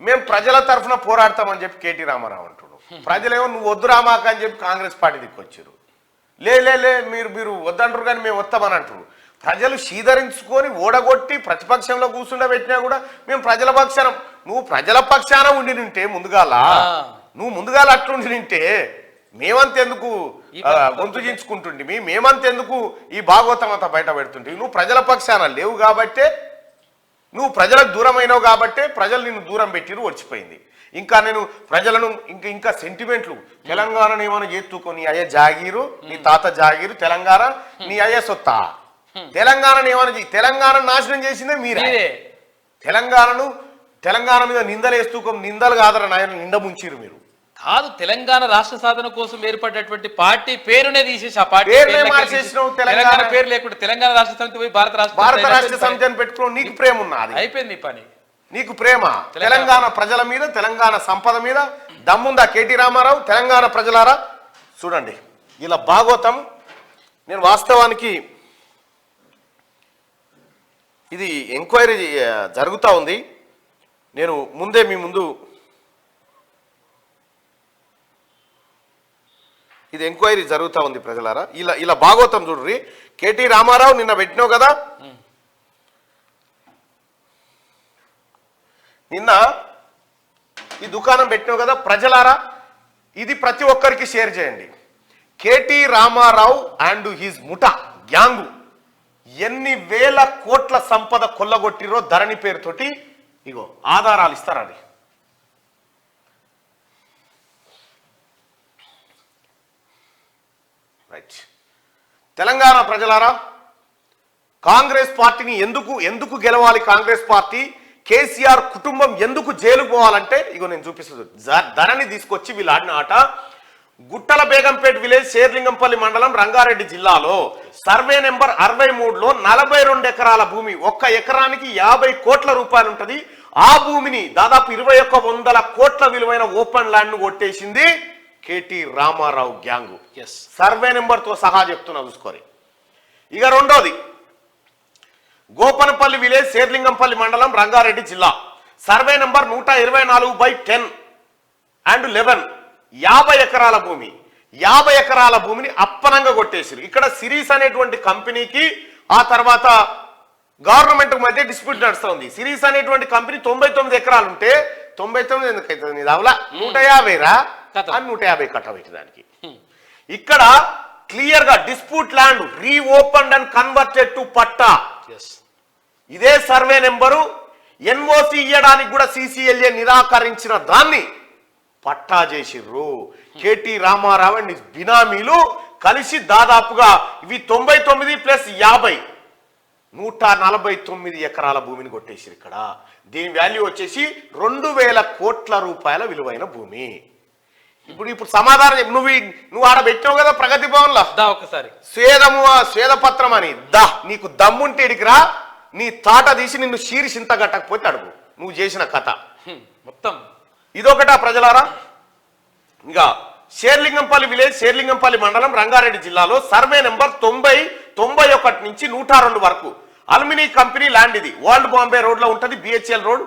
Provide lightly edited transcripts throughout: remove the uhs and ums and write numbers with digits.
మేము ప్రజల తరఫున పోరాడతామని చెప్పి కేటీ రామారావు అంటున్నాడు. ప్రజలేమో నువ్వు వద్దు రామాక అని చెప్పి కాంగ్రెస్ పార్టీ దిక్కొచ్చారు. లే మీరు వద్దంటారు కానీ మేము వస్తామని అంటారు. ప్రజలు శీధరించుకొని ఓడగొట్టి ప్రతిపక్షంలో కూర్చుండబెట్టినా కూడా మేము ప్రజల పక్షాన, నువ్వు ప్రజల పక్షాన ఉండి నింటే నువ్వు ముందుగాల అట్లుండి నింటే మేమంతెందుకు గొంతు మేమంతెందుకు ఈ భాగవతం అంతా బయట పెడుతుంటే, నువ్వు ప్రజల పక్షాన లేవు కాబట్టే, నువ్వు ప్రజలకు దూరమైనవు కాబట్టే ప్రజలు నిన్ను దూరం పెట్టిరు, వచ్చిపోయింది. ఇంకా నేను ప్రజలను ఇంకా సెంటిమెంట్లు, తెలంగాణను ఏమైనా చేతుకొని అయ్యే జాగీరు, నీ తాత జాగీరు తెలంగాణ, నీ అయ్యే సొత్తా తెలంగాణను ఏమైనా తెలంగాణ నాశనం చేసిందే మీరే. తెలంగాణ మీద నిందలు కాదరని ఆయన నింద ముంచిరు మీరు. కాదు, తెలంగాణ రాష్ట్ర సాధన కోసం ఏర్పడినటువంటి పార్టీ పేరునే తీసేసి ఆ పార్టీ తెలంగాణ పేరు లేకుండా తెలంగాణ రాష్ట్ర సమితి పోయి భారత రాష్ట్ర సమితి అని పెట్టుకుని నీకు ప్రేమ ఉన్నది, అయిపోయింది పని. నీకు ప్రేమ తెలంగాణ ప్రజల మీద, తెలంగాణ సంపద మీద దమ్ముందా కేటీ రామారావు? తెలంగాణ ప్రజలారా చూడండి, ఇలా భాగవతం. నేను వాస్తవానికి ఇది ఎంక్వైరీ జరుగుతూ ఉంది. నేను ముందే మీ ముందు ఇది ఎంక్వైరీ జరుగుతూ ఉంది ప్రజలారా. ఇలా భాగవతం చూడ్రి. కేటీ రామారావు నిన్న పెట్టినావు కదా, నిన్న ఈ దుకాణం పెట్టినావు కదా ప్రజలారా, ఇది ప్రతి ఒక్కరికి షేర్ చేయండి. కేటీ రామారావు అండ్ హిజ్ ముఠా గ్యాంగు ఎన్ని వేల కోట్ల సంపద కొల్లగొట్టిరో ధరణి పేరుతోటి ఇగో ఆధారాలు ఇస్తారని. రైట్. తెలంగాణ ప్రజలారా, కాంగ్రెస్ పార్టీని ఎందుకు గెలవాలి? కాంగ్రెస్ పార్టీ, కేసీఆర్ కుటుంబం ఎందుకు జైలుకు పోవాలంటే ఇగో నేను చూపిస్తుంది. ధరణి తీసుకొచ్చి వీళ్ళు ఆడిన ఆట. గుట్టల బేగంపేట విలేజ్, శేర్లింగంపల్లి మండలం, రంగారెడ్డి జిల్లాలో సర్వే నెంబర్ 63లో 42 ఎకరాల భూమి, ఒక్క ఎకరానికి 50 కోట్ల రూపాయలు ఉంటుంది. ఆ భూమిని దాదాపు 2100 కోట్ల విలువైన ఓపెన్ ల్యాండ్ ను కొట్టేసింది కేటీ రామారావు గ్యాంగు. సర్వే నెంబర్తో సహా చెప్తున్నా చూసుకోరి. ఇక రెండోది, గోపనపల్లి విలేజ్, శేర్లింగంపల్లి మండలం, రంగారెడ్డి జిల్లా, సర్వే నెంబర్ 124/10 and 11, 50 ఎకరాల భూమి. 50 ఎకరాల భూమిని అప్పనంగా కొట్టేసారు. ఇక్కడ సిరీస్ అనేటువంటి కంపెనీకి ఆ తర్వాత గవర్నమెంట్ మధ్య డిస్ప్యూట్ నడుస్తుంది. సిరీస్ అనేటువంటి కంపెనీ 99 ఎకరాలు ఉంటే 99 ఎందుకైతుంది నీ దావలా 150 రా అని 150 కట్టబెట్టి దానికి. ఇక్కడ క్లియర్ గా dispute land reopened and converted to patta. ఇదే సర్వే నెంబరు ఎన్ఓసి ఇయ్యడానికి కూడా సిసిఎల్ఏ నిరాకరించిన దాన్ని పట్టా చేసిర్రు. కేటీ రామారావు అండ్ బినామీలు కలిసి దాదాపుగా ఇవి 99 + 50 149 ఎకరాల భూమిని కొట్టేసిరు. ఇక్కడ దీని వాల్యూ వచ్చేసి 2000 కోట్ల రూపాయల విలువైన భూమి. ఇప్పుడు సమాధానం నువ్వు ఆడ పెట్టావు కదా ప్రగతి భవన్ లో ఒకసారి స్వేదపత్రం అని నీకు దమ్ముంటే ఇడికిరా, నీ తాట తీసి నిన్ను శీర్షింత గట్టకపోతే అడుగు నువ్వు చేసిన కథ మొత్తం. ఇదొకటా ప్రజలారా. ఇంకా శేర్లింగంపల్లి విలేజ్, శేర్లింగంపల్లి మండలం, రంగారెడ్డి జిల్లాలో సర్వే నెంబర్ 91 నుంచి 102 వరకు అల్యూమినీ కంపెనీ ల్యాండ్. ఇది ఓల్డ్ బాంబే రోడ్ లో ఉంటది, BHEL road,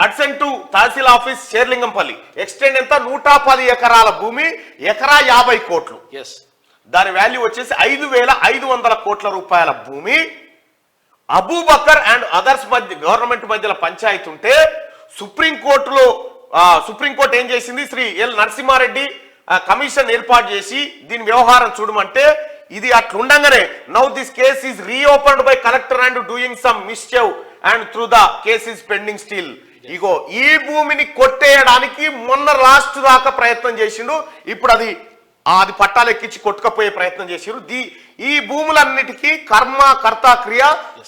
adjacent to tehsil office Serilingampally. Extent ఎంత? 110 ఎకరాల భూమి, ఎకరా 50 కోట్లు. దాని వాల్యూ వచ్చేసి 5500 కోట్ల రూపాయల భూమి. అబూబకర్ అండ్ అదర్స్ మధ్య గవర్నమెంట్ మధ్యలో పంచాయతీ ఉంటే సుప్రీంకోర్టు ఏం చేసింది? శ్రీ ఎల్ నరసింహారెడ్డి కమిషన్ ఏర్పాటు చేసి దీని వ్యవహారం చూడమంటే ఇది అట్లుండగానే now this case is reopened by collector and doing some mischief and through the case is pending still. ఇగో ఈ భూమిని కొట్టేయడానికి మొన్న లాస్ట్ దాకా ప్రయత్నం చేసిండు. ఇప్పుడు అది పట్టాలు ఎక్కించి కొట్టుకపోయే ప్రయత్నం చేసిరు. ఈ భూములన్నిటికీ కర్త క్రియ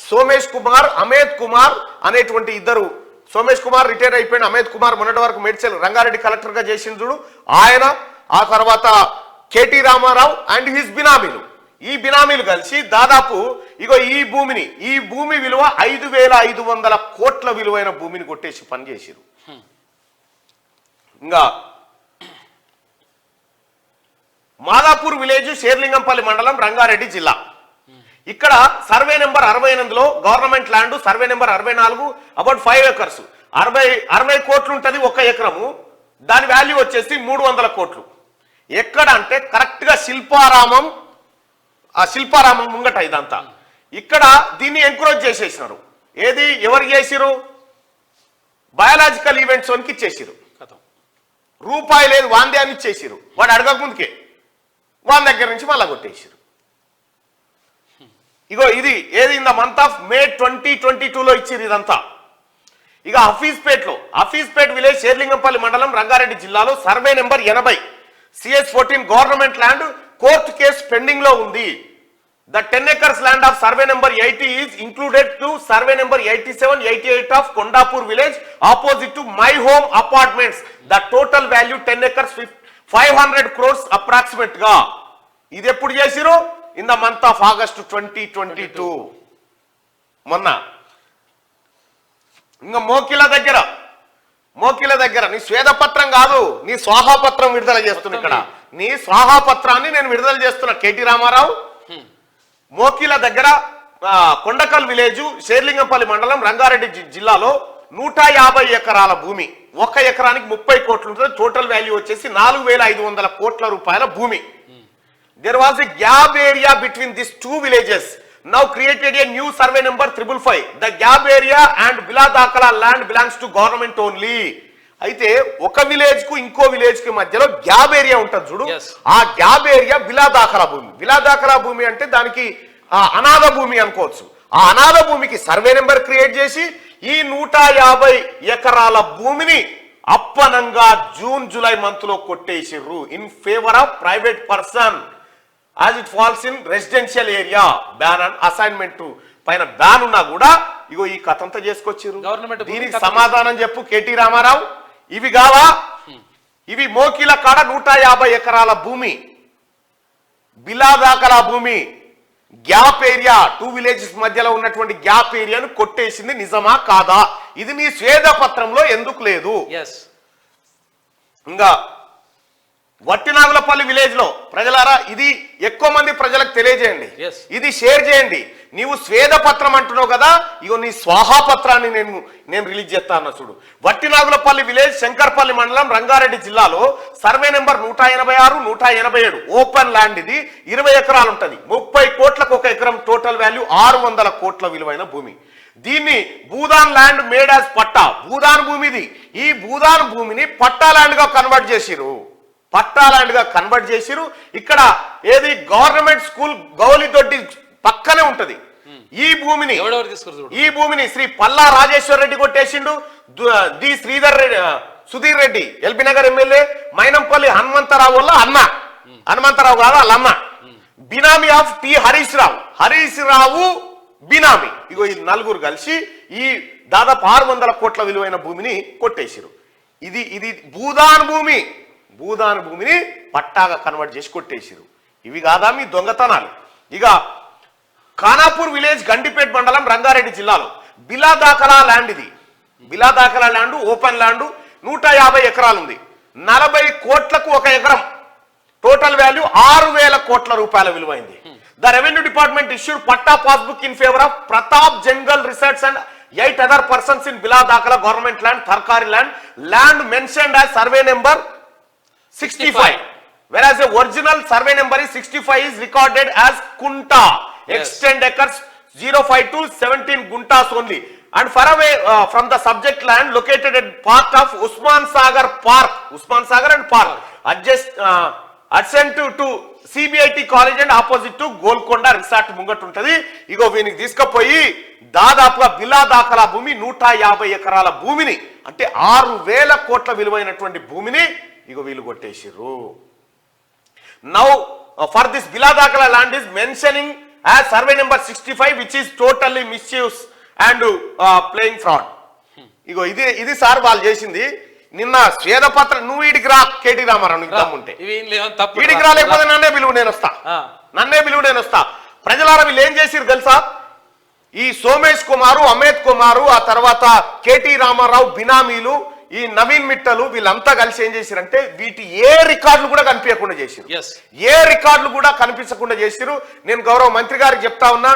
సోమేష్ కుమార్, అమేద్ కుమార్ అనేటువంటి ఇద్దరు. సోమేష్ కుమార్ రిటైర్ అయిపోయిన, అమేద్ కుమార్ మొన్నటి వరకు మేడ్చల్ రంగారెడ్డి కలెక్టర్ గా చేసిండు ఆయన. ఆ తర్వాత కేటీ రామారావు అండ్ హిస్ బినామీలు, ఈ బినామీలు కలిసి దాదాపు ఈ భూమి విలువ 5500 కోట్ల విలువైన భూమిని కొట్టేసి పనిచేసిరు. ఇంకా మాదాపూర్ విలేజ్, శేర్లింగంపల్లి మండలం, రంగారెడ్డి జిల్లా. ఇక్కడ సర్వే నెంబర్ 68లో government land, survey number 64 about 5 acres 60 కోట్లు ఉంటది ఒక ఎకరము, దాని వాల్యూ వచ్చేసి 300 కోట్లు. ఎక్కడ అంటే కరెక్ట్ గా శిల్పారామం ముంగట ఇదంతా. ఇక్కడ దీన్ని ఎంకరేజ్ చేసేసినారు. ఏది ఎవరు చేసిరు? బయాలజికల్ ఈవెంట్స్ వన్కి ఇచ్చేసిరు. రూపాయి లేదు వాందే అని ఇచ్చేసిరు. వాడు అడగక ముందుకే వాళ్ళ దగ్గర నుంచి మళ్ళా కొట్టేసిరు. ఇగో ఇది ఏది in the month of May 2022లో ఇచ్చిరు ఇదంతా. ఇక హఫీజ్పేట్ విలేజ్ షేర్లింగంపల్లి మండలం రంగారెడ్డి జిల్లాలో survey number 80 CS14 government land court case pending లో ఉంది. The 10 acres land of survey number 80 is included to survey number 87, 88 of Kondapur village opposite to my home apartments. The total value 10 acres 500 crores approximate గా. ఇది ఎప్పుడు చేసిరు? In the month of August 2022. మొన్న ఇంకా మోకిల దగ్గర నీ స్వేదపత్రం కాదు, నీ స్వాహాపత్రం విడుదల చేస్తున్నా. ఇక్కడ నీ స్వాహాపత్రాన్ని నేను విడుదల చేస్తున్నా. కేటీ రామారావు మోకిల దగ్గర కొండకల్ విలేజ్ షేర్లింగంపల్లి మండలం రంగారెడ్డి జిల్లాలో 150 ఎకరాల భూమి. ఒక ఎకరానికి 30 కోట్లు ఉంటుంది. టోటల్ వాల్యూ వచ్చేసి 4500 కోట్ల రూపాయల భూమి. There was a gap area between this 2 villages. Now created a new survey number 555. The gap area and Bila Dakala land belongs to government only. అయితే ఒక విలేజ్ కు ఇంకో విలేజ్ కి మధ్యలో గ్యాప్ ఏరియా ఉంటుంది చూడు. ఆ గ్యాప్ ఏరియా బిలా దాఖలా భూమి అంటే దానికి అనాథ భూమి అనుకోవచ్చు. ఆ అనాథ భూమికి సర్వే నెంబర్ క్రియేట్ చేసి ఈ 150 ఎకరాల భూమిని అప్పనంగా జూన్ జూలై మంత్ లో కొట్టేసిర్రు in favour of private person as it falls in residential area. ban and assignment పైన బ్యాన్ ఉన్నా కూడా ఇగో ఈ కథంతా చేసుకొచ్చిర్రు. దీనికి సమాధానం చెప్పు కేటీ రామారావు. ఇవి కావా? ఇవి మోకిల కాడ 150 ఎకరాల భూమి, బిలా దాఖలా భూమి, గ్యాప్ ఏరియా 2 villages మధ్యలో ఉన్నటువంటి గ్యాప్ ఏరియాను కొట్టేసింది నిజమా కాదా? ఇది నీ స్వేదపత్రంలో ఎందుకు లేదు? ఇంకా వట్టినాగులపల్లి విలేజ్ లో ప్రజలారా, ఇది ఎక్కువ మంది ప్రజలకు తెలియజేయండి, ఇది షేర్ చేయండి. నీవు స్వేదపత్రం అంటున్నావు కదా, ఇగో నీ స్వాహాపత్రాన్ని నేను రిలీజ్ చేస్తాను చూడు. వట్టినాగులపల్లి విలేజ్ శంకర్పల్లి మండలం రంగారెడ్డి జిల్లాలో సర్వే నెంబర్ 186, 187 ఓపెన్ ల్యాండ్. ఇది 20 ఎకరాలు ఉంటుంది. 30 కోట్లకు ఒక ఎకరం. టోటల్ వాల్యూ 600 కోట్ల విలువైన భూమి. దీన్ని భూదాన్ ల్యాండ్ మేడ్ యాజ్ పట్టా. భూదాన్ భూమి ఇది. ఈ భూదాన్ భూమిని పట్టా ల్యాండ్ గా కన్వర్ట్ చేసిరు. ఇక్కడ ఏది గవర్నమెంట్ స్కూల్ గౌలిదొడ్డి పక్కనే ఉంటది. ఈ భూమిని శ్రీ పల్లా రాజేశ్వర్ రెడ్డి కొట్టేసిండు. D Sudheer Reddy LB Nagar MLA, Mynampally Hanumantharao వల్ల అన్న, హనుమంతరావు కాదు వాళ్ళ అన్న, బినామీ ఆఫ్ టి హరీష్ రావు బినామీ. ఇగో ఈ నలుగురు కలిసి ఈ దాదాపు 600 కోట్ల విలువైన భూమిని కొట్టేసిరు. ఇది భూదాన్ భూమిని పట్టాగా కన్వర్ట్ చేసి కొట్టేసిరు. ఇవి కాదా మీ దొంగతనాలు? ఇక ఖానాపూర్ విలేజ్ గండిపేట్ మండలం రంగారెడ్డి జిల్లాలో బిలా దాఖలా ల్యాండ్. ఇది బిలా దాఖలా ల్యాండ్ ఓపెన్ ల్యాండ్ 150 ఎకరాలు ఉంది. 40 కోట్లకు ఒక ఎకరం. టోటల్ వాల్యూ 6000 కోట్ల రూపాయల విలువైంది. The revenue department issued patta passbook in favour of Pratap jungle resorts and 8 other persons in Bila Dakala government land, Tharkari land mentioned as survey number 65, whereas the original survey number is 65 is recorded as Kunta. Extend acres 05 to 17 Guntas only, and far away from the subject land located at part of Usman Sagar and Park adjacent to CBIT college and opposite to Golconda resort ముంగట ఉంటది. ఇగో వీనికి తీసుకుపోయి దాదాపుగా బిలా దాఖలా భూమి 150 ఎకరాల భూమిని, అంటే 6000 కోట్ల విలువైనటువంటి భూమిని ఇగో వీళ్ళు కొట్టేసిర్రు. నౌ ఫర్ దిస్ బిలా దాఖలా land is mentioning as survey number 65 which is totally misuse and playing fraud. ఇగో ఇది సార్ వాళ్ళు చేసింది. నిన్న స్వేదపత్రం నువ్వు ఈడికి రా కేటీ రామారావు, నీకు దమ్ముంటే ఈడికి రా, లేకపోతే నన్నే పిలువు నేను వస్తా. ప్రజలారా వీళ్ళు ఏం చేసిరు తెలుసా? ఈ సోమేష్ కుమారు, అమిత్ కుమారు, ఆ తర్వాత కేటీ రామారావు బినామీలు, ఈ నవీన్ మిట్టలు వీళ్ళంతా కలిసి ఏం చేసిరంటే వీటి ఏ రికార్డులు కూడా కనిపించకుండా చేసిరు. నేను గౌరవ మంత్రి గారికి చెప్తా ఉన్నా,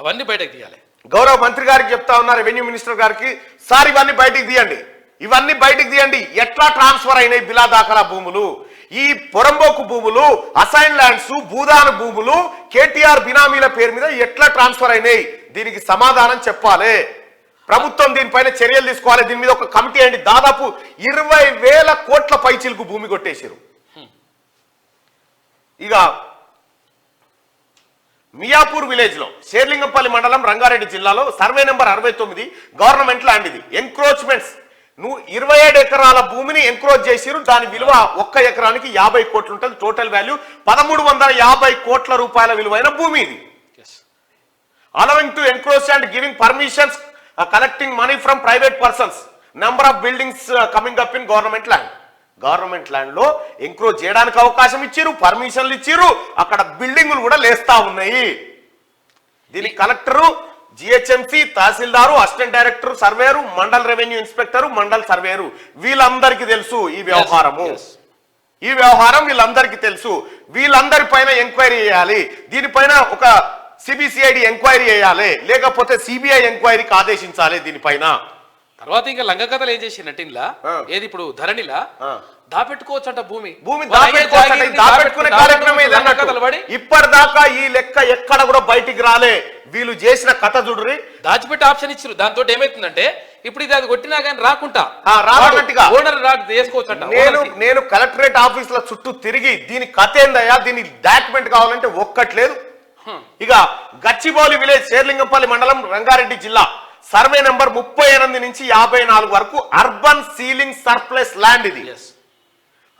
అవన్నీ బయటకు తీయాలి. గౌరవ మంత్రి గారికి చెప్తా ఉన్నా, రెవెన్యూ మినిస్టర్ గారికి, సార్ ఇవన్నీ బయటికి తీయండి, ఇవన్నీ బయటికి తీయండి. ఎట్లా ట్రాన్స్ఫర్ అయినాయి బిలా దాఖలా భూములు, ఈ పొరంబోకు భూములు, అసైన్ ల్యాండ్స్, భూదాన భూములు కేటీఆర్ బినామీల పేరు మీద ఎట్లా ట్రాన్స్ఫర్ అయినాయి, దీనికి సమాధానం చెప్పాలి. ప్రభుత్వం దీనిపైన చర్యలు తీసుకోవాలి. దీని మీద ఒక కమిటీ అండి, దాదాపు 20,000 కోట్ల పైచిలకు భూమి కొట్టేశారు. ఇక మియాపూర్ విలేజ్ లో షేర్లింగంపల్లి మండలం రంగారెడ్డి జిల్లాలో సర్వే నెంబర్ 69 గవర్నమెంట్ ల్యాండ్ ఇది. ఎంక్రోచ్మెంట్స్, నువ్వు 27 ఎకరాల భూమిని ఎంక్రోచ్ చేసిరు. దాని విలువ 1 ఎకరానికి 50 కోట్లు ఉంటుంది. టోటల్ వాల్యూ 1350 కోట్ల రూపాయల విలువైన భూమి ఇది. Allowing to encroach and giving permissions, collecting money from private persons, number of buildings coming up in government land. Government land లో ఎంక్రోచ్ చేయడానికి అవకాశం ఇచ్చిరు, పర్మిషన్లు ఇచ్చిరు, అక్కడ బిల్డింగులు కూడా లేస్తా ఉన్నాయి. దీనికి collector, GHMC, tahsildar, assistant director surveyor, mandal revenue inspector, mandal surveyor, వీళ్ళందరికీ తెలుసు ఈ వ్యవహారము. ఈ వ్యవహారం వీళ్ళందరికీ తెలుసు. వీళ్ళందరి పైన ఎంక్వైరీ చేయాలి. దీనిపైన ఒక సిబిసిఐడి ఎంక్వైరీ చేయాలి, లేకపోతే సిబిఐ ఎంక్వైరీకి ఆదేశించాలి దీనిపైన. తర్వాత ఇంకా లంగ కథలు ఏం చేసిందంటే ఇలా ఏది ఇప్పుడు ధరణిలా దాపెట్టుకోవచ్చు అంట భూమి దాపెట్టుకునే కార్యక్రమం ఇప్పటిదాకా ఈ లెక్క ఎక్కడ కూడా బయటికి రాలే. వీళ్ళు చేసిన కథ చూడ్రి, దాచిపెట్టి ఆప్షన్ ఇచ్చారు. దాంతో ఏమైతుందంటే ఇప్పుడు ఇది అది కొట్టినా కానీ రాకుంటా ఓనర్ చేసుకోవచ్చు. నేను కలెక్టరేట్ ఆఫీసుల చుట్టూ తిరిగి దీని కథ ఏందయ్యా, దీని డాక్యుమెంట్ కావాలంటే ఒక్కట్లేదు. ఇక గచ్చిబౌలి విలేజ్ షేర్లింగంపల్లి మండలం రంగారెడ్డి జిల్లా సర్వే నెంబర్ 38 నుంచి 54 వరకు అర్బన్ సీలింగ్ సర్ప్లస్ ల్యాండ్ ఇది.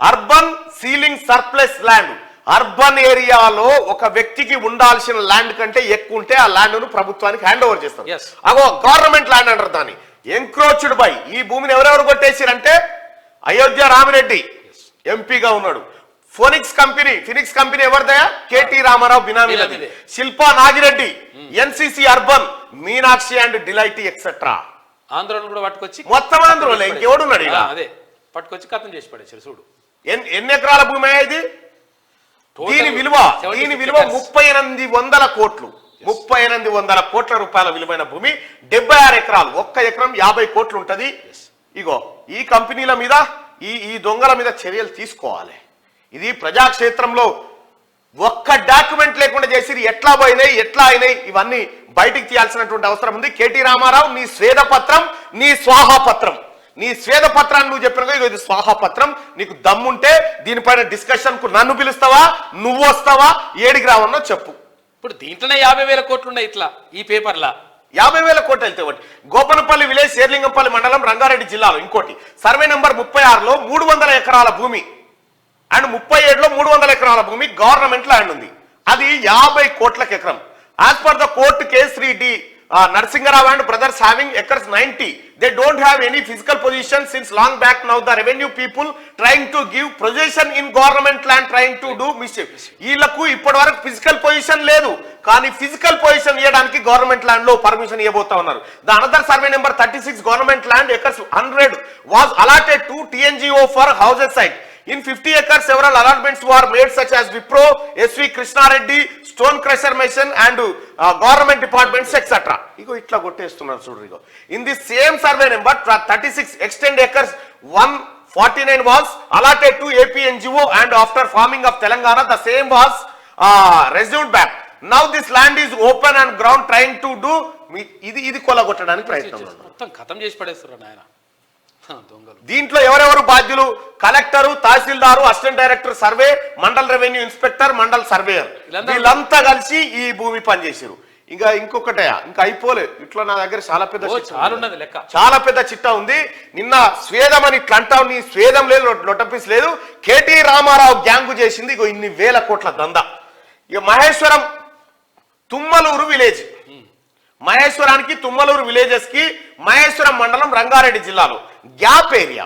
Urban ceiling surplus land. Urban ఏరియాలో ఒక వ్యక్తికి ఉండాల్సిన ల్యాండ్ కంటే ఎక్కువ ఉంటే ఆ ల్యాండ్ ను ప్రభుత్వానికి హ్యాండ్ ఓవర్ చేస్తారు. అగో గవర్నమెంట్ ల్యాండ్ అంటారు దాన్ని. ఎంక్రోచ్డ్ బై, ఈ భూమిని ఎవరెవరు కొట్టేసారంటే అయోధ్య రామిరెడ్డి ఎంపీగా ఉన్నాడు. ఫినిక్స్ కంపెనీ ఎవరిదయా? కేటీ రామారావు బినామీలది. Shilpa Nagireddy, NCC Urban, Meenakshi and Delight etcetera. ఆంధ్రలో కూడా పట్టుకొచ్చి మొత్తం ఆంధ్రలో ఇంకెవడున్నాడు ఇక? అదే పట్టుకొచ్చి కథం చేసి పడేసారు చూడు. ఎన్ని ఎకరాల భూమి ఇది? దీని విలువ 3800 కోట్లు. 3800 కోట్ల రూపాయల విలువైన భూమి, 76 ఎకరాలు. 1 ఎకరం 50 కోట్లు ఉంటది. ఇగో ఈ కంపెనీల మీద, ఈ దొంగల మీద చర్యలు తీసుకోవాలి. ఇది ప్రజాక్షేత్రంలో ఒక్క డాక్యుమెంట్ లేకుండా చేసి ఎట్లా పోయినాయి, ఎట్లా అయినాయి, ఇవన్నీ బయటికి తీయాల్సినటువంటి అవసరం ఉంది. కేటీ రామారావు, నీ స్వేదపత్రం, నీ స్వాహాపత్రం, నీ స్వేదపత్రాన్ని నువ్వు చెప్పినగా ఇది స్వాహాపత్రం. నీకు దమ్ముంటే దీనిపైన డిస్కషన్ కు నన్ను పిలుస్తావా, నువ్వు వస్తావా, ఏడికి రావన్నో చెప్పు. ఇప్పుడు దీంట్లోనే 50,000 కోట్లు ఉన్నాయి ఇట్లా ఈ పేపర్లా. 50,000 కోట్లు వెళ్తే ఒకటి. గోపనపల్లి విలేజ్ షేర్లింగంపల్లి మండలం రంగారెడ్డి జిల్లాలో ఇంకోటి సర్వే నెంబర్ 36లో 300 ఎకరాల భూమి అండ్ 37లో 300 ఎకరాల భూమి గవర్నమెంట్ ల్యాండ్ ఉంది. అది 50 కోట్లకు ఎకరం. As per the court case 3D Narsingarao and brothers having acres 90. They don't have any physical position since long back. Now the revenue people trying to give possession in government land, trying to do mischief. వీళ్ళకు ఇప్పటి వరకు physical position లేదు, కానీ physical position ఇవ్వడానికి government land లో permission ఇవ్వబోతా ఉన్నారు. The another survey number 36 government land acres 100 was allotted to TNGO for houses site. In 50 acres, several allotments were made such as Wipro, SV Krishna Reddy, Stone Crusher Mason and government departments, etc. Igo itla gottestunnaru chudrigo. In the same survey number 36 extend acres 149 was allotted to APNGO and after forming of Telangana, the same was resumed back. Now this land is open and ground trying to do ఇది కొల్లగొట్టడానికి ప్రయత్నం. మొత్తం ఖతం చేసి పడేస్తున్నారు నాయన. దీంట్లో ఎవరెవరు బాధ్యులు? Collector, tahsildar, assistant director survey, mandal revenue inspector, mandal surveyor, వీళ్ళంతా కలిసి ఈ భూమి పనిచేసారు. ఇంకా ఇంకొకటే ఇంకా అయిపోలే. ఇట్లా నా దగ్గర చాలా పెద్ద చిట్టా ఉంది. నిన్న స్వేదం అని ఇట్లా అంటావు, నీ స్వేదం లేదు, లొటపీస్ లేదు. కేటీ రామారావు గ్యాంగు చేసింది ఇగో ఇన్ని వేల కోట్ల దందా. ఇక మహేశ్వరం తుమ్మలూరు విలేజ్, మహేశ్వరానికి తుమ్మలూరు విలేజెస్ కి మహేశ్వరం మండలం రంగారెడ్డి జిల్లాలో gap area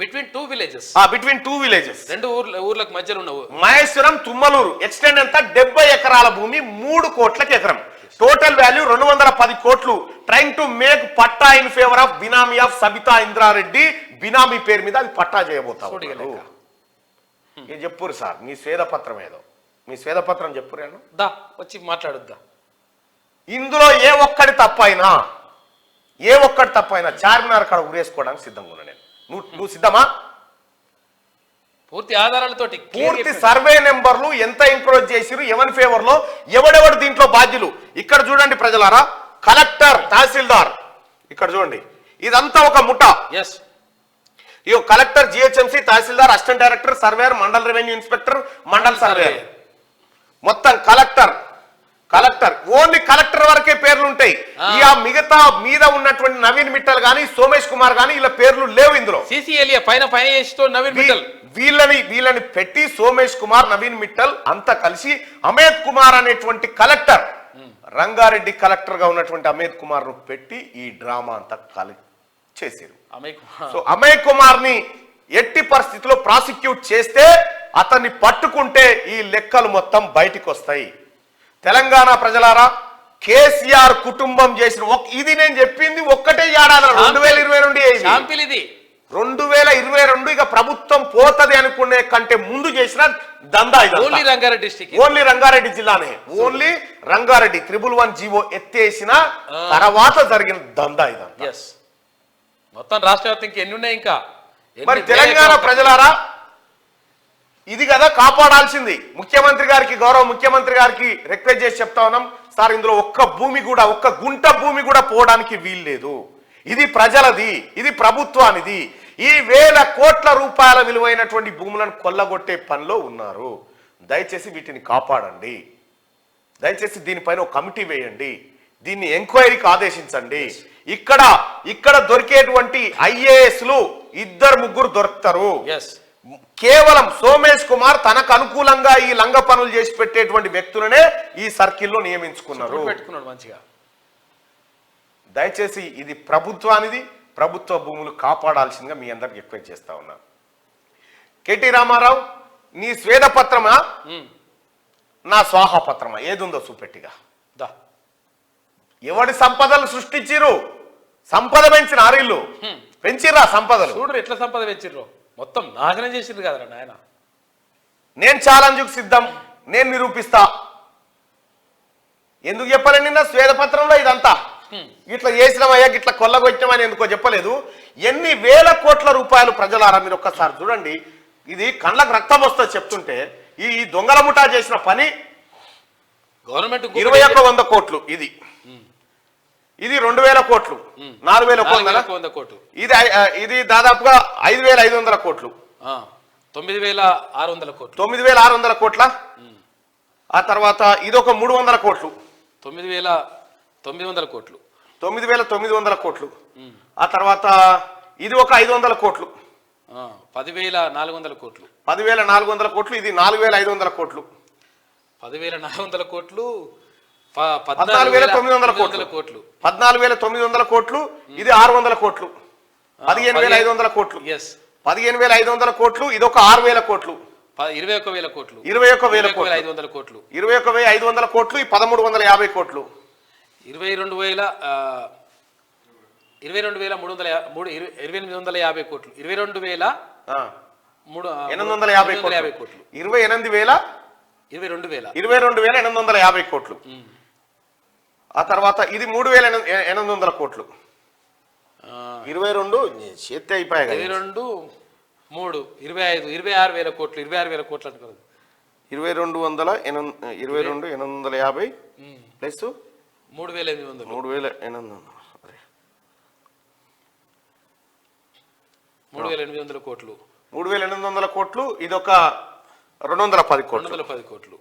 between two villages రెండు ఊర్లకు మధ్యలో ఉన్న మహేశ్వరం తుమ్మలూరు ఎక్స్టెండ్ ఎంత 70 ఎకరాల భూమి 3 కోట్లకి ఎకరం. టోటల్ వాల్యూ 210 కోట్లు. Trying to make patta in favour of benami of Sabitha Indrareddy. Benami పేరు మీద అది పట్టా చేయబోతాం. చెప్పురు సార్ మీ స్వేదపత్రం ఏదో, మీ స్వేదపత్రం చెప్పురేను. దా వచ్చి మాట్లాడుద్దా. ఇందులో ఏ ఒక్కటి తప్పైనా చార్మినార్ కాడ ఉరేసుకోవడానికి సిద్ధంగా ఉన్నా నేను. నువ్వు సిద్ధమా? పూర్తి ఆధారాలతోటి పూర్తి సర్వే నెంబర్లు ఎంత ఎంక్రోచ్ చేసిరు, ఎవరి ఫేవర్ లో, ఎవడెవడు దీంట్లో బాధ్యులు. ఇక్కడ చూడండి ప్రజలారా, కలెక్టర్, తహసీల్దార్, ఇక్కడ చూడండి, ఇదంతా ఒక ముఠా. ఎస్, ఈ collector, GHMC, tahsildar, assistant director, surveyor, mandal revenue inspector, mandal surveyor, మొత్తం కలెక్టర్ ఓన్లీ కలెక్టర్ వరకే పేర్లు ఉంటాయి. ఇక మిగతా మీద ఉన్నటువంటి నవీన్ మిట్టల్ గానీ, సోమేష్ కుమార్ గానీ ఇలా పేర్లు లేవు ఇందులో. సిసిఎల్ఏ పైన నవీన్ మిట్టల్ వీళ్ళని పెట్టి సోమేష్ కుమార్, నవీన్ మిట్టల్ అంతా కలిసి అమేద్ కుమార్ అనేటువంటి కలెక్టర్, రంగారెడ్డి కలెక్టర్ గా ఉన్నటువంటి అమేద్ కుమార్ ను పెట్టి ఈ డ్రామా అంతా చేశారు. సో అమయ్ కుమార్ ని ఎట్టి పరిస్థితిలో ప్రాసిక్యూట్ చేస్తే, అతన్ని పట్టుకుంటే ఈ లెక్కలు మొత్తం బయటికి వస్తాయి. తెలంగాణ ప్రజలారా, కేసీఆర్ కుటుంబం చేసిన ఇది నేను చెప్పింది ఒక్కటే ఏడాది 2022 2022 ఇక ప్రభుత్వం పోతది అనుకునే కంటే ముందు చేసిన దందా ఇది. ఓన్లీ రంగారెడ్డి జిల్లానే, ఓన్లీ రంగారెడ్డి 111 జీవో ఎత్తేసిన తర్వాత జరిగిన దందా ఇదంతా. మొత్తం రాష్ట్ర వ్యాప్తంగా ఎన్ని ఉన్నాయి ఇంకా? మరి తెలంగాణ ప్రజలారా, ఇది కదా కాపాడాల్సింది. ముఖ్యమంత్రి గారికి, గౌరవ ముఖ్యమంత్రి గారికి రిక్వెస్ట్ చేసి చెప్తా ఉన్నాం, సార్ ఇందులో ఒక్క గుంట భూమి కూడా పోవడానికి వీల్లేదు. ఇది ప్రజలది, ఇది ప్రభుత్వానిది. ఈ వేల కోట్ల రూపాయల విలువైనటువంటి భూములను కొల్లగొట్టే పనిలో ఉన్నారు. దయచేసి వీటిని కాపాడండి. దయచేసి దీనిపైన ఒక కమిటీ వేయండి, దీన్ని ఎంక్వైరీకి ఆదేశించండి. ఇక్కడ దొరికేటువంటి ఐఏఎస్లు 2-3 దొరుకుతారు. కేవలం సోమేష్ కుమార్ తనకు అనుకూలంగా ఈ లంగ పనులు చేసి పెట్టేటువంటి వ్యక్తులనే ఈ సర్కిల్లో నియమించుకున్నారు. మంచిగా దయచేసి ఇది ప్రభుత్వానిది, ప్రభుత్వ భూములు కాపాడాల్సిందిగా మీ అందరికి రిక్వెస్ట్ చేస్తా ఉన్నా. కేటీ రామారావు, నీ స్వేదపత్రమా నా స్వాహపత్రమా ఏది ఉందో చూపెట్టిగా. ఎవడి సంపదలు సృష్టించిరు? సంపద పెంచిన ఆరిల్లు పెంచిర్రా సంపదలు. చూడు ఎట్లా సంపద పెంచిర్రు, మొత్తం నాశనం చేసిండ్రు కదరా నాయన. నేను ఛాలెంజ్కు సిద్ధం, నేను నిరూపిస్తా. ఎందుకు చెప్పాలని నిన్న స్వేదపత్రంలో ఇదంతా ఇట్లా చేసినామయ్యా, ఇట్లా కొల్లగొచ్చినామని ఎందుకో చెప్పలేదు. ఎన్ని వేల కోట్ల రూపాయలు ప్రజలారా, మీరు ఒక్కసారి చూడండి. ఇది కళ్ళకు రక్తం వస్తుంది చెప్తుంటే. ఈ దొంగల ముఠా చేసిన పని గవర్నమెంట్ 2100 కోట్లు, ఇది 2000 కోట్లు, 4000 కోట్లు, ఇది దాదాపుగా 5500 కోట్లు, 9600 కోట్లు, 9600 కోట్ల. ఆ తర్వాత ఇది ఒక 300 కోట్లు, 9900 కోట్లు, 9900 కోట్లు. ఆ తర్వాత ఇది ఒక 500 కోట్లు, 10400 కోట్లు, 10400 కోట్లు, ఇది 4500 కోట్లు, 10400 కోట్లు, 14900 కోట్లు, 14900 కోట్లు, ఇది 600 కోట్లు, 15500 కోట్లు, 15500 కోట్లు, ఇది ఒక 6000 కోట్లు, 21000 కోట్లు, 21500 కోట్లు, 21500 కోట్లు, ఈ 1350 కోట్లు, 22350 కోట్లు, 22850 కోట్లు, 22850 కోట్లు. ఆ తర్వాత ఇది 3800 కోట్లు, 22 చేతి అయిపోయాయి, 22 3 25 26000 కోట్లు, 26000 కోట్లు అనుకోదు, 22,850 ప్లస్ 3800, 3800 కోట్లు, 3800 కోట్లు, ఇది ఒక 210 కోట్లు, 210 కోట్లు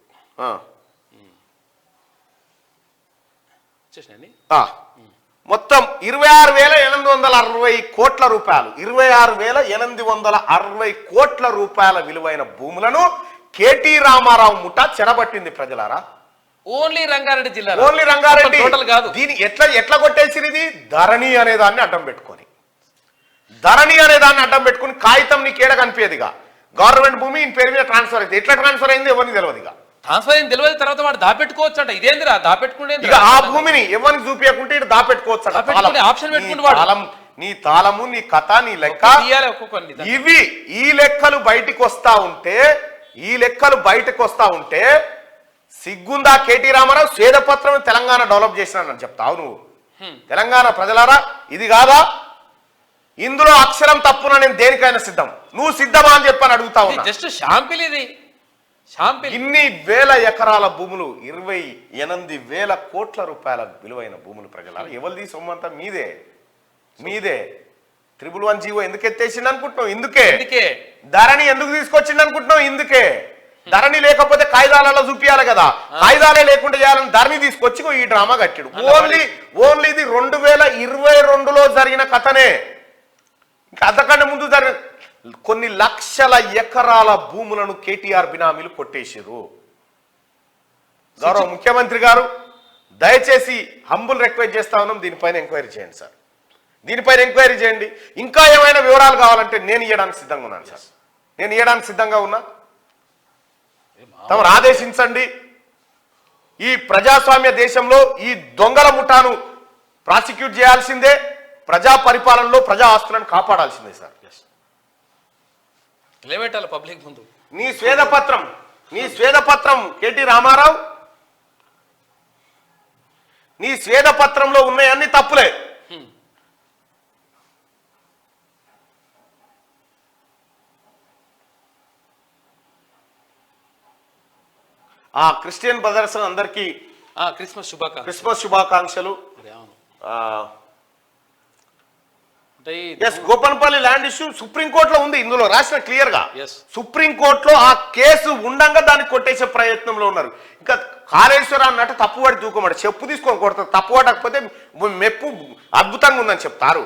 మొత్తం 26,860 కోట్ల రూపాయలు, 26,860 కోట్ల రూపాయల విలువైన భూములను కేటీ రామారావు ముఠా చెరబట్టింది ప్రజలారా. ఓన్లీ రంగారెడ్డి జిల్లా, ఓన్లీ రంగారెడ్డి కాదు. దీని ఎట్లా కొట్టేసిరు? ఇది ధరణి అనే దాన్ని అడ్డం పెట్టుకొని, ధరణి అనే దాన్ని అడ్డం పెట్టుకుని కాగితం నీకు ఏడ కనిపించదుగా. గవర్నమెంట్ భూమి ఈ పేరు మీద ట్రాన్స్ఫర్ అయింది, ఎట్లా ట్రాన్స్ఫర్ అయింది ఎవరికి తెలియదుగా. ట్రాన్స్ఫర్ అయింది తెలియదు, తర్వాత వాడు దాపెట్టుకోవచ్చు అంట. ఇదేందిరా దాపెట్టుకుంటే? ఆ భూమిని ఎవరికి చూపించకుంటే ఇటు దాపెట్టుకోవచ్చు అంట. ఆప్షన్ పెట్టుకుంటే నీ తాళము, నీ కథ, నీ లెక్క, ఇవి ఈ లెక్కలు బయటికి వస్తా ఉంటే సిగ్గుందా కేటీ రామారావు? స్వేదపత్రం తెలంగాణ డెవలప్ చేసినానని చెప్తావు నువ్వు. తెలంగాణ ప్రజలారా ఇది కాదా? ఇందులో అక్షరం తప్పున నేను దేనికైనా సిద్ధం. నువ్వు సిద్ధమా అని చెప్పని అడుగుతా ఉన్నా. జస్ట్ షాంపిల్ ఇది, షాంపిల్. ఇన్ని వేల ఎకరాల భూములు, 28,000 కోట్ల రూపాయల విలువైన భూములు ప్రజలారా. ఎవరిది సొమ్మంతా? మీదే, మీదే. 111 జీవో ఎందుకు ఎత్తేసింది అనుకుంటున్నావు? ఇందుకే. ధరణి ఎందుకు తీసుకొచ్చింది అనుకుంటున్నావు? ఇందుకే. ధరణి లేకపోతే కాయిదాలలో చూపియాలి కదా, కాయిదాలే లేకుండా చేయాలని ధరణి తీసుకొచ్చి ఈ డ్రామా కట్టాడు. ఓన్లీ ఇది 2022లో జరిగిన కథనే. ఇంకా అంతకంటే ముందు జరిగిన కొన్ని లక్షల ఎకరాల భూములను కేటీఆర్ బినామీలు కొట్టేసారు. గౌరవ ముఖ్యమంత్రి గారు దయచేసి హంబుల్ రిక్వెస్ట్ చేస్తా ఉన్నాం, దీనిపైన ఎంక్వైరీ చేయండి సార్. దీనిపైన ఎంక్వైరీ చేయండి. ఇంకా ఏమైనా వివరాలు కావాలంటే నేను ఇవ్వడానికి సిద్ధంగా ఉన్నాను సార్. నేను ఇవ్వడానికి సిద్ధంగా ఉన్నా. తమరు ఆదేశించండి. ఈ ప్రజాస్వామ్య దేశంలో ఈ దొంగల ముఠాను ప్రాసిక్యూట్ చేయాల్సిందే. ప్రజా పరిపాలనలో ప్రజా ఆస్తులను కాపాడాల్సిందే సార్. నిలబెట్టాలి పబ్లిక్ ముందు. నీ స్వేదపత్రం కేటీ రామారావు, నీ స్వేదపత్రంలో ఉన్నాయన్ని తప్పులే. ఆ క్రిస్టియన్ బ్రదర్స్ అందరికీ క్రిస్మస్ శుభాకాంక్షలు. గోపన్పల్లి ల్యాండ్ ఇష్యూ సుప్రీంకోర్టులో ఉంది. ఇందులో రాసిన క్లియర్ గా సుప్రీంకోర్టులో ఆ కేసు ఉండంగా దాన్ని కొట్టేసే ప్రయత్నంలో ఉన్నారు. ఇంకా కాళేశ్వర అన్నట్టు తప్పువాడి దూకమాట చెప్పు తీసుకొని కొడతారు. తప్పు పడకపోతే మెప్పు అద్భుతంగా ఉందని చెప్తారు.